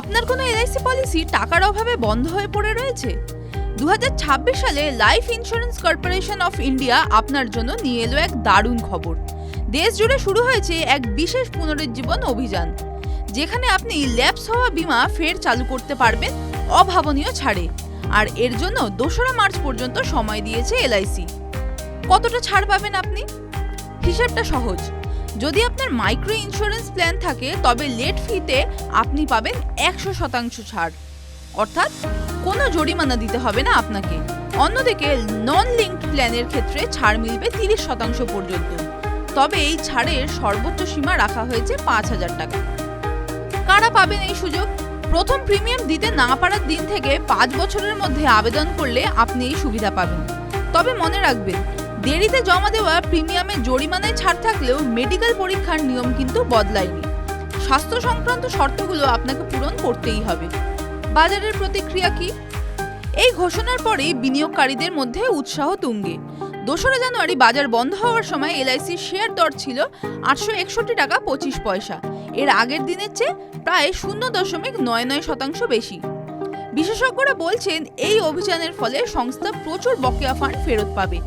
আপনার কোনো LIC policy টাকার অভাবে বন্ধ হয়ে পড়ে রয়েছে? 2026 সালে life insurance corporation of India আপনার জন্য নিয়ে এলো এক দারুণ খবর। দেশ জুড়ে শুরু হয়েছে এক বিশেষ পুনরুজ্জীবন অভিযান, যেখানে আপনি ল্যাপস হওয়া বীমা ফের চালু করতে পারবেন অভাবনীয় ছাড়ে। আর এর জন্য 2রা মার্চ পর্যন্ত সময় দিয়েছে এলআইসি। কতটা ছাড় পাবেন আপনি? হিসাবটা সহজ। যদি আপনার মাইক্রো ইন্স্যুরেন্স প্ল্যান থাকে, তবে লেট ফিতে আপনি পাবেন 100% ছাড়, অর্থাৎ কোনো জরিমানা দিতে হবে না আপনাকে। অন্যদিকে নন লিঙ্কড প্ল্যানের ক্ষেত্রে ছাড় মিলবে 30% পর্যন্ত। তবে এই ছাড়ের সর্বোচ্চ সীমা রাখা হয়েছে 5,000 টাকা। কারা পাবেন এই সুযোগ? প্রথম প্রিমিয়াম দিতে না পারার দিন থেকে 5 বছরের মধ্যে আবেদন করলে আপনি এই সুবিধা পাবেন। তবে মনে রাখবেন, দেরিতে জমা দেওয়া প্রিমিয়ামে জরিমানায় ছাড় থাকলেও মেডিকেল পরীক্ষার নিয়ম কিন্তু বদলায়নি। স্বাস্থ্য সংক্রান্ত শর্তগুলো আপনাকে পূরণ করতেই হবে। বাজারের প্রতিক্রিয়া কি? এই ঘোষণার পরেই বিনিয়োগকারীদের মধ্যে উৎসাহ তুঙ্গে। 2রা জানুয়ারি বাজার বন্ধ হওয়ার সময় এলআইসির শেয়ার দর ছিল 861 টাকা 25 পয়সা। এর আগের দিনের চেয়ে প্রায় 0.99% বেশি। বিশেষজ্ঞরা বলছেন, এই অভিযানের ফলে সংস্থা প্রচুর বকেয়া ফান্ড ফেরত পাবে।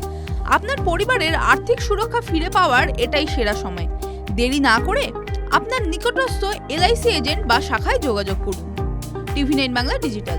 আপনার পরিবারের আর্থিক সুরক্ষা ফিরে পাওয়ার এটাই সেরা সময়। দেরি না করে আপনার নিকটস্থ এলআইসি এজেন্ট বা শাখায় যোগাযোগ করুন। টিভি9 বাংলা ডিজিটাল।